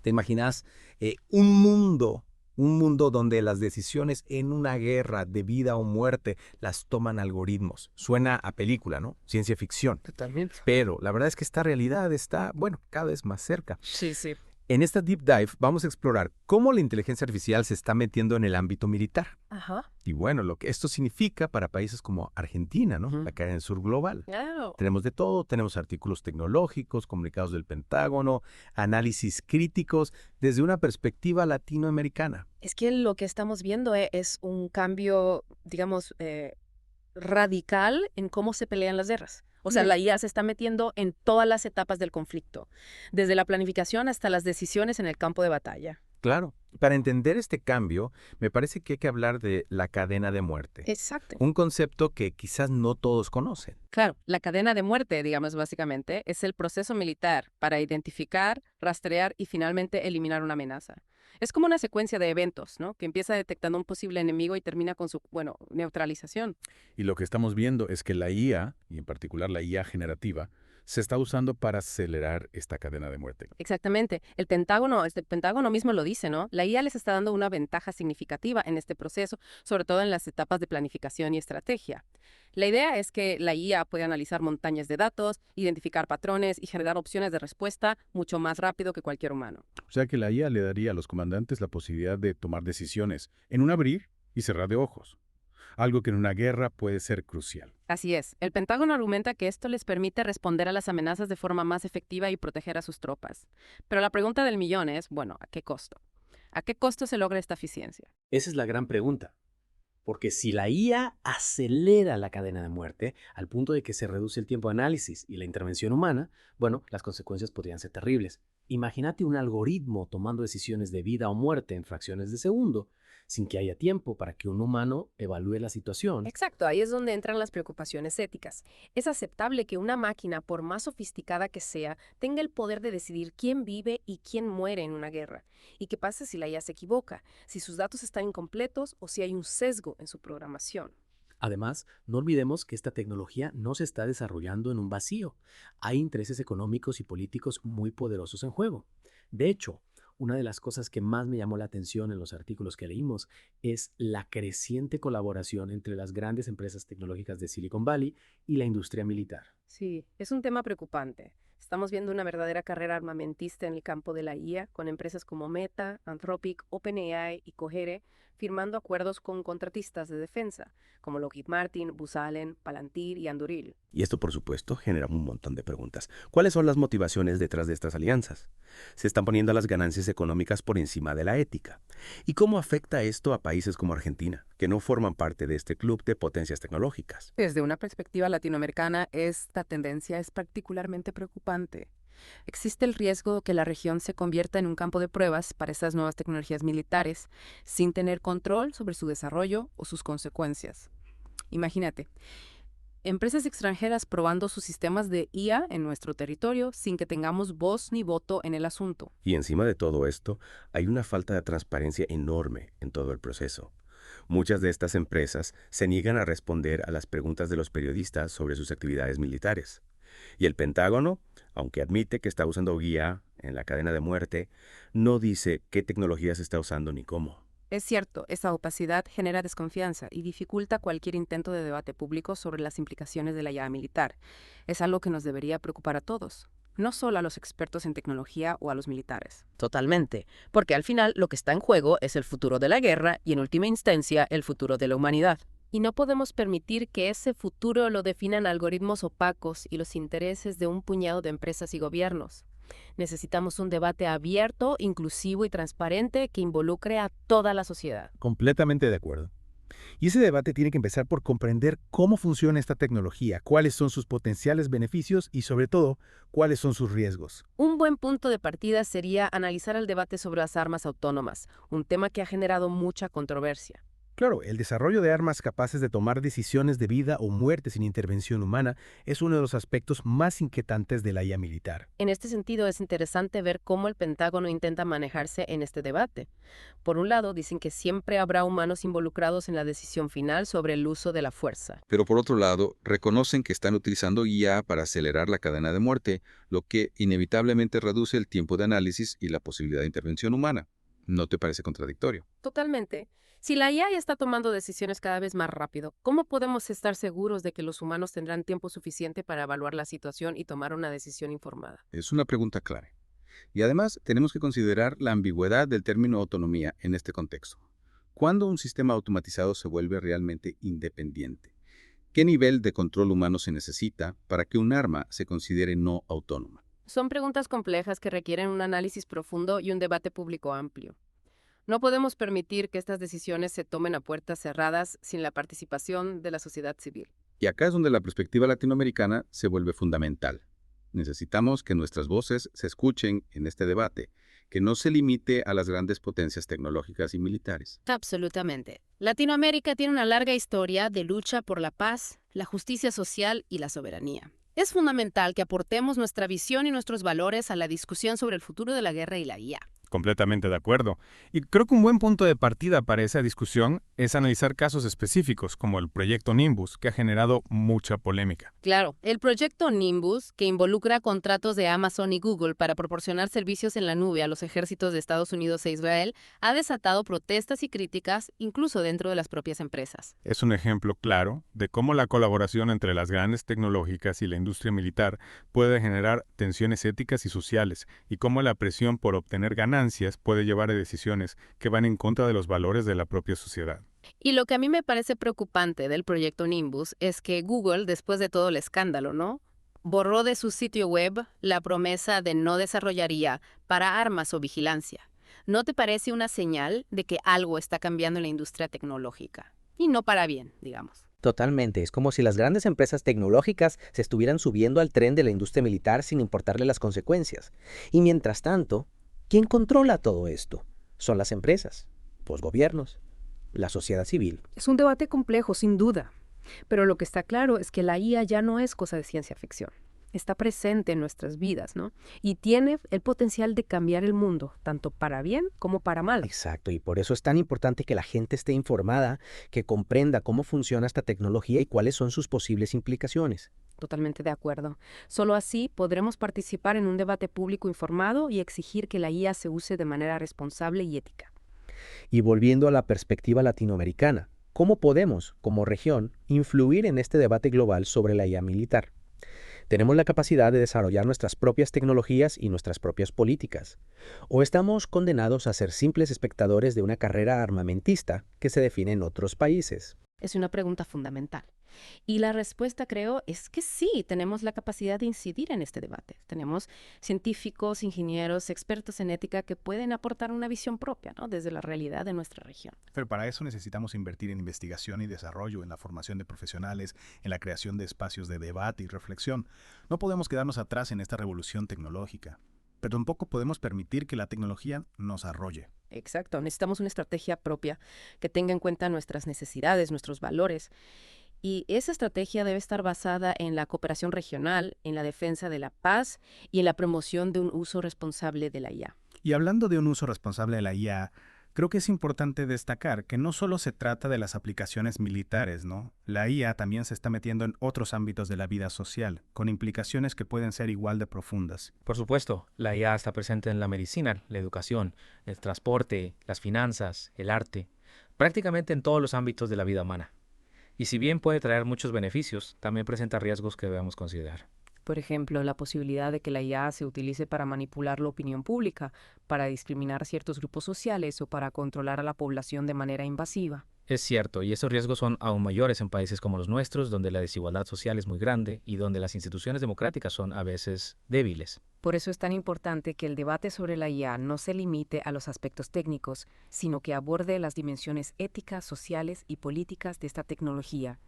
¿Te imaginas un mundo donde las decisiones en una guerra de vida o muerte las toman algoritmos? Suena a película, ¿no? Ciencia ficción. Totalmente. Pero la verdad es que esta realidad está, bueno, cada vez más cerca. Sí, sí. En esta Deep Dive vamos a explorar cómo la inteligencia artificial se está metiendo en el ámbito militar. Ajá. Y bueno, lo que esto significa para países como Argentina, ¿no? Ujú. Acá en el sur global. Claro. Tenemos de todo, tenemos artículos tecnológicos, comunicados del Pentágono, análisis críticos desde una perspectiva latinoamericana. Es que lo que estamos viendo es un cambio, digamos, radical en cómo se pelean las guerras. O sea, Mm. la IA se está metiendo en todas las etapas del conflicto, desde la planificación hasta las decisiones en el campo de batalla. Claro, para entender este cambio, me parece que hay que hablar de la cadena de muerte, Exacto. un concepto que quizás no todos conocen. Claro, la cadena de muerte, digamos básicamente, es el proceso militar para identificar, rastrear y finalmente eliminar una amenaza. Es como una secuencia de eventos, ¿no? Que empieza detectando un posible enemigo y termina con su, bueno, neutralización. Y lo que estamos viendo es que la IA, y en particular la IA generativa, se está usando para acelerar esta cadena de muerte. Exactamente. El Pentágono mismo lo dice, ¿no? La IA les está dando una ventaja significativa en este proceso, sobre todo en las etapas de planificación y estrategia. La idea es que la IA puede analizar montañas de datos, identificar patrones y generar opciones de respuesta mucho más rápido que cualquier humano. O sea que la IA le daría a los comandantes la posibilidad de tomar decisiones en un abrir y cerrar de ojos, algo que en una guerra puede ser crucial. Así es. El Pentágono argumenta que esto les permite responder a las amenazas de forma más efectiva y proteger a sus tropas. Pero la pregunta del millón es, bueno, ¿a qué costo? ¿A qué costo se logra esta eficiencia? Esa es la gran pregunta. Porque si la IA acelera la cadena de muerte al punto de que se reduce el tiempo de análisis y la intervención humana, bueno, las consecuencias podrían ser terribles. Imagínate un algoritmo tomando decisiones de vida o muerte en fracciones de segundo, sin que haya tiempo para que un humano evalúe la situación. Exacto, ahí es donde entran las preocupaciones éticas. Es aceptable que una máquina, por más sofisticada que sea, tenga el poder de decidir quién vive y quién muere en una guerra. ¿Y qué pasa si la IA se equivoca? Si sus datos están incompletos o si hay un sesgo en su programación. Además, no olvidemos que esta tecnología no se está desarrollando en un vacío. Hay intereses económicos y políticos muy poderosos en juego. De hecho, una de las cosas que más me llamó la atención en los artículos que leímos es la creciente colaboración entre las grandes empresas tecnológicas de Silicon Valley y la industria militar. Sí, es un tema preocupante. Estamos viendo una verdadera carrera armamentista en el campo de la IA, con empresas como Meta, Anthropic, OpenAI y Cohere firmando acuerdos con contratistas de defensa, como Lockheed Martin, Booz Allen, Palantir y Anduril. Y esto, por supuesto, genera un montón de preguntas. ¿Cuáles son las motivaciones detrás de estas alianzas? Se están poniendo las ganancias económicas por encima de la ética. ¿Y cómo afecta esto a países como Argentina, que no forman parte de este club de potencias tecnológicas? Desde una perspectiva latinoamericana, esta tendencia es particularmente preocupante. Existe el riesgo de que la región se convierta en un campo de pruebas para estas nuevas tecnologías militares, sin tener control sobre su desarrollo o sus consecuencias. Imagínate, empresas extranjeras probando sus sistemas de IA en nuestro territorio sin que tengamos voz ni voto en el asunto. Y encima de todo esto, hay una falta de transparencia enorme en todo el proceso. Muchas de estas empresas se niegan a responder a las preguntas de los periodistas sobre sus actividades militares. Y el Pentágono, aunque admite que está usando guía en la cadena de muerte, no dice qué tecnología se está usando ni cómo. Es cierto, esa opacidad genera desconfianza y dificulta cualquier intento de debate público sobre las implicaciones de la IA militar. Es algo que nos debería preocupar a todos, no solo a los expertos en tecnología o a los militares. Totalmente, porque al final lo que está en juego es el futuro de la guerra y en última instancia el futuro de la humanidad. Y no podemos permitir que ese futuro lo definan algoritmos opacos y los intereses de un puñado de empresas y gobiernos. Necesitamos un debate abierto, inclusivo y transparente que involucre a toda la sociedad. Completamente de acuerdo. Y ese debate tiene que empezar por comprender cómo funciona esta tecnología, cuáles son sus potenciales beneficios y, sobre todo, cuáles son sus riesgos. Un buen punto de partida sería analizar el debate sobre las armas autónomas, un tema que ha generado mucha controversia. Claro, el desarrollo de armas capaces de tomar decisiones de vida o muerte sin intervención humana es uno de los aspectos más inquietantes de la IA militar. En este sentido, es interesante ver cómo el Pentágono intenta manejarse en este debate. Por un lado, dicen que siempre habrá humanos involucrados en la decisión final sobre el uso de la fuerza. Pero por otro lado, reconocen que están utilizando IA para acelerar la cadena de muerte, lo que inevitablemente reduce el tiempo de análisis y la posibilidad de intervención humana. ¿No te parece contradictorio? Totalmente. Si la IA ya está tomando decisiones cada vez más rápido, ¿cómo podemos estar seguros de que los humanos tendrán tiempo suficiente para evaluar la situación y tomar una decisión informada? Es una pregunta clave. Y además, tenemos que considerar la ambigüedad del término autonomía en este contexto. ¿Cuándo un sistema automatizado se vuelve realmente independiente? ¿Qué nivel de control humano se necesita para que un arma se considere no autónoma? Son preguntas complejas que requieren un análisis profundo y un debate público amplio. No podemos permitir que estas decisiones se tomen a puertas cerradas sin la participación de la sociedad civil. Y acá es donde la perspectiva latinoamericana se vuelve fundamental. Necesitamos que nuestras voces se escuchen en este debate, que no se limite a las grandes potencias tecnológicas y militares. Absolutamente. Latinoamérica tiene una larga historia de lucha por la paz, la justicia social y la soberanía. Es fundamental que aportemos nuestra visión y nuestros valores a la discusión sobre el futuro de la guerra y la IA. Completamente de acuerdo. Y creo que un buen punto de partida para esa discusión es analizar casos específicos, como el proyecto Nimbus, que ha generado mucha polémica. Claro, el proyecto Nimbus, que involucra contratos de Amazon y Google para proporcionar servicios en la nube a los ejércitos de Estados Unidos e Israel, ha desatado protestas y críticas, incluso dentro de las propias empresas. Es un ejemplo claro de cómo la colaboración entre las grandes tecnológicas y la industria militar puede generar tensiones éticas y sociales, y cómo la presión por obtener ganancias puede llevar a decisiones que van en contra de los valores de la propia sociedad. Y lo que a mí me parece preocupante del proyecto Nimbus es que Google, después de todo el escándalo, ¿no?, borró de su sitio web la promesa de no desarrollar IA para armas o vigilancia. ¿No te parece una señal de que algo está cambiando en la industria tecnológica? Y no para bien, digamos. Totalmente, es como si las grandes empresas tecnológicas se estuvieran subiendo al tren de la industria militar sin importarle las consecuencias. Y mientras tanto, ¿quién controla todo esto? Son las empresas, los gobiernos, la sociedad civil. Es un debate complejo, sin duda. Pero lo que está claro es que la IA ya no es cosa de ciencia ficción. Está presente en nuestras vidas, ¿no? Y tiene el potencial de cambiar el mundo, tanto para bien como para mal. Exacto, y por eso es tan importante que la gente esté informada, que comprenda cómo funciona esta tecnología y cuáles son sus posibles implicaciones. Totalmente de acuerdo. Solo así podremos participar en un debate público informado y exigir que la IA se use de manera responsable y ética. Y volviendo a la perspectiva latinoamericana, ¿cómo podemos, como región, influir en este debate global sobre la IA militar? ¿Tenemos la capacidad de desarrollar nuestras propias tecnologías y nuestras propias políticas? ¿O estamos condenados a ser simples espectadores de una carrera armamentista que se define en otros países? Es una pregunta fundamental. Y la respuesta, creo, es que sí, tenemos la capacidad de incidir en este debate. Tenemos científicos, ingenieros, expertos en ética que pueden aportar una visión propia, ¿no?, desde la realidad de nuestra región. Pero para eso necesitamos invertir en investigación y desarrollo, en la formación de profesionales, en la creación de espacios de debate y reflexión. No podemos quedarnos atrás en esta revolución tecnológica, pero tampoco podemos permitir que la tecnología nos arrolle. Exacto, necesitamos una estrategia propia que tenga en cuenta nuestras necesidades, nuestros valores. Y esa estrategia debe estar basada en la cooperación regional, en la defensa de la paz y en la promoción de un uso responsable de la IA. Y hablando de un uso responsable de la IA, creo que es importante destacar que no solo se trata de las aplicaciones militares, ¿no? La IA también se está metiendo en otros ámbitos de la vida social, con implicaciones que pueden ser igual de profundas. Por supuesto, la IA está presente en la medicina, la educación, el transporte, las finanzas, el arte, prácticamente en todos los ámbitos de la vida humana. Y si bien puede traer muchos beneficios, también presenta riesgos que debemos considerar. Por ejemplo, la posibilidad de que la IA se utilice para manipular la opinión pública, para discriminar a ciertos grupos sociales o para controlar a la población de manera invasiva. Es cierto, y esos riesgos son aún mayores en países como los nuestros, donde la desigualdad social es muy grande y donde las instituciones democráticas son a veces débiles. Por eso es tan importante que el debate sobre la IA no se limite a los aspectos técnicos, sino que aborde las dimensiones éticas, sociales y políticas de esta tecnología.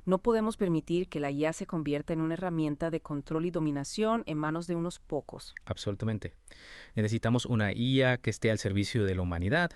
No podemos permitir que la IA se convierta en una herramienta de control y dominación en manos de unos pocos. Absolutamente. Necesitamos una IA que esté al servicio de la humanidad,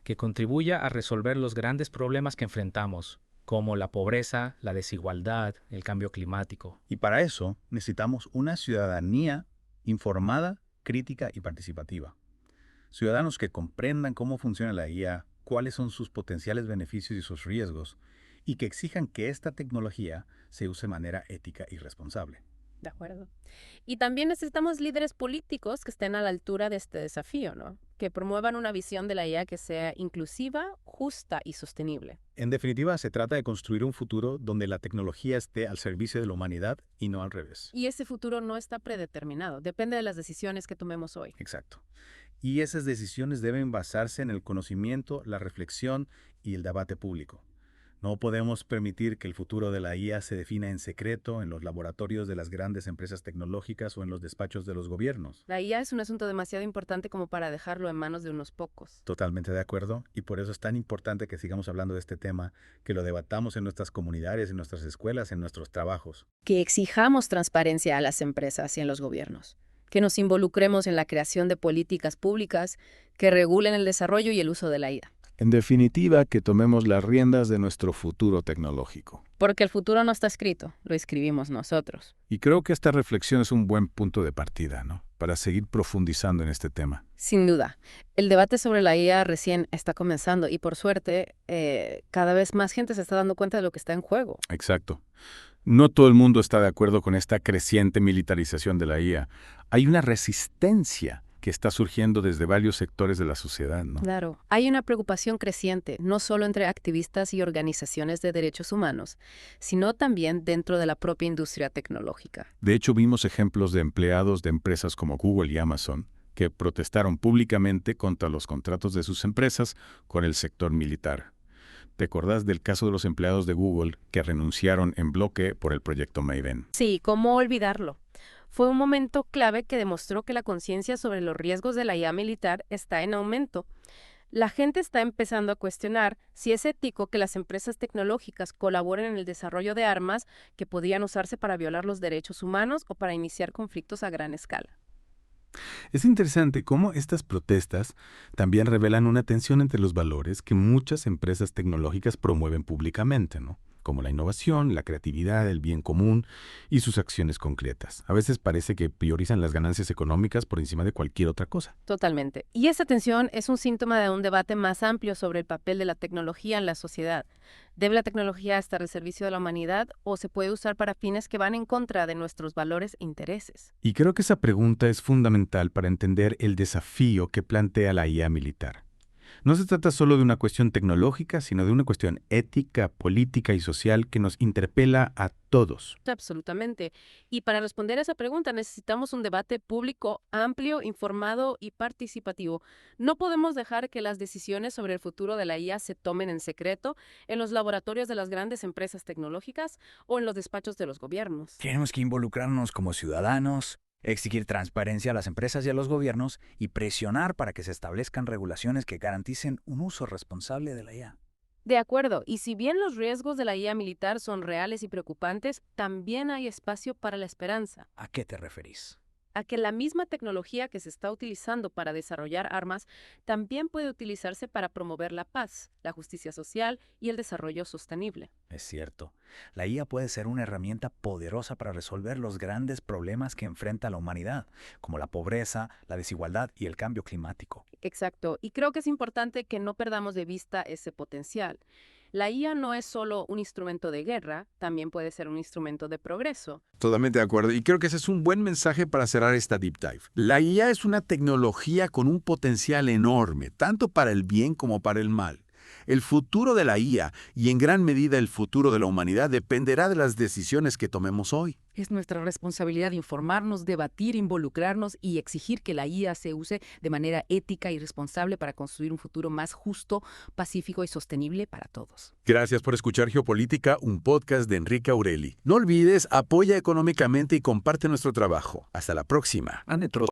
que contribuya a resolver los grandes problemas que enfrentamos, como la pobreza, la desigualdad, el cambio climático. Y para eso necesitamos una ciudadanía informada, crítica y participativa. Ciudadanos que comprendan cómo funciona la IA, cuáles son sus potenciales beneficios y sus riesgos, y que exijan que esta tecnología se use de manera ética y responsable. De acuerdo. Y también necesitamos líderes políticos que estén a la altura de este desafío, ¿no? Que promuevan una visión de la IA que sea inclusiva, justa y sostenible. En definitiva, se trata de construir un futuro donde la tecnología esté al servicio de la humanidad y no al revés. Y ese futuro no está predeterminado, depende de las decisiones que tomemos hoy. Exacto. Y esas decisiones deben basarse en el conocimiento, la reflexión y el debate público. No podemos permitir que el futuro de la IA se defina en secreto en los laboratorios de las grandes empresas tecnológicas o en los despachos de los gobiernos. La IA es un asunto demasiado importante como para dejarlo en manos de unos pocos. Totalmente de acuerdo, y por eso es tan importante que sigamos hablando de este tema, que lo debatamos en nuestras comunidades, en nuestras escuelas, en nuestros trabajos. Que exijamos transparencia a las empresas y en los gobiernos. Que nos involucremos en la creación de políticas públicas que regulen el desarrollo y el uso de la IA. En definitiva, que tomemos las riendas de nuestro futuro tecnológico. Porque el futuro no está escrito, lo escribimos nosotros. Y creo que esta reflexión es un buen punto de partida, ¿no? Para seguir profundizando en este tema. Sin duda. El debate sobre la IA recién está comenzando y por suerte cada vez más gente se está dando cuenta de lo que está en juego. Exacto. No todo el mundo está de acuerdo con esta creciente militarización de la IA. Hay una resistencia que está surgiendo desde varios sectores de la sociedad, ¿no? Claro, hay una preocupación creciente, no solo entre activistas y organizaciones de derechos humanos, sino también dentro de la propia industria tecnológica. De hecho, vimos ejemplos de empleados de empresas como Google y Amazon que protestaron públicamente contra los contratos de sus empresas con el sector militar. ¿Te acordás del caso de los empleados de Google que renunciaron en bloque por el proyecto Maven? Sí, ¿cómo olvidarlo? Fue un momento clave que demostró que la conciencia sobre los riesgos de la IA militar está en aumento. La gente está empezando a cuestionar si es ético que las empresas tecnológicas colaboren en el desarrollo de armas que podrían usarse para violar los derechos humanos o para iniciar conflictos a gran escala. Es interesante cómo estas protestas también revelan una tensión entre los valores que muchas empresas tecnológicas promueven públicamente, ¿no? Como la innovación, la creatividad, el bien común y sus acciones concretas. A veces parece que priorizan las ganancias económicas por encima de cualquier otra cosa. Totalmente. Y esa tensión es un síntoma de un debate más amplio sobre el papel de la tecnología en la sociedad. ¿Debe la tecnología estar al servicio de la humanidad o se puede usar para fines que van en contra de nuestros valores e intereses? Y creo que esa pregunta es fundamental para entender el desafío que plantea la IA militar. No se trata solo de una cuestión tecnológica, sino de una cuestión ética, política y social que nos interpela a todos. Absolutamente. Y para responder a esa pregunta necesitamos un debate público amplio, informado y participativo. No podemos dejar que las decisiones sobre el futuro de la IA se tomen en secreto en los laboratorios de las grandes empresas tecnológicas o en los despachos de los gobiernos. Tenemos que involucrarnos como ciudadanos, exigir transparencia a las empresas y a los gobiernos y presionar para que se establezcan regulaciones que garanticen un uso responsable de la IA. De acuerdo, y si bien los riesgos de la IA militar son reales y preocupantes, también hay espacio para la esperanza. ¿A qué te referís? A que la misma tecnología que se está utilizando para desarrollar armas también puede utilizarse para promover la paz, la justicia social y el desarrollo sostenible. Es cierto. La IA puede ser una herramienta poderosa para resolver los grandes problemas que enfrenta la humanidad, como la pobreza, la desigualdad y el cambio climático. Exacto, y creo que es importante que no perdamos de vista ese potencial. La IA no es solo un instrumento de guerra, también puede ser un instrumento de progreso. Totalmente de acuerdo. Y creo que ese es un buen mensaje para cerrar esta Deep Dive. La IA es una tecnología con un potencial enorme, tanto para el bien como para el mal. El futuro de la IA y en gran medida el futuro de la humanidad dependerá de las decisiones que tomemos hoy. Es nuestra responsabilidad informarnos, debatir, involucrarnos y exigir que la IA se use de manera ética y responsable para construir un futuro más justo, pacífico y sostenible para todos. Gracias por escuchar Geopolítica, un podcast de Enrique Aureli. No olvides, apoya económicamente y comparte nuestro trabajo. Hasta la próxima.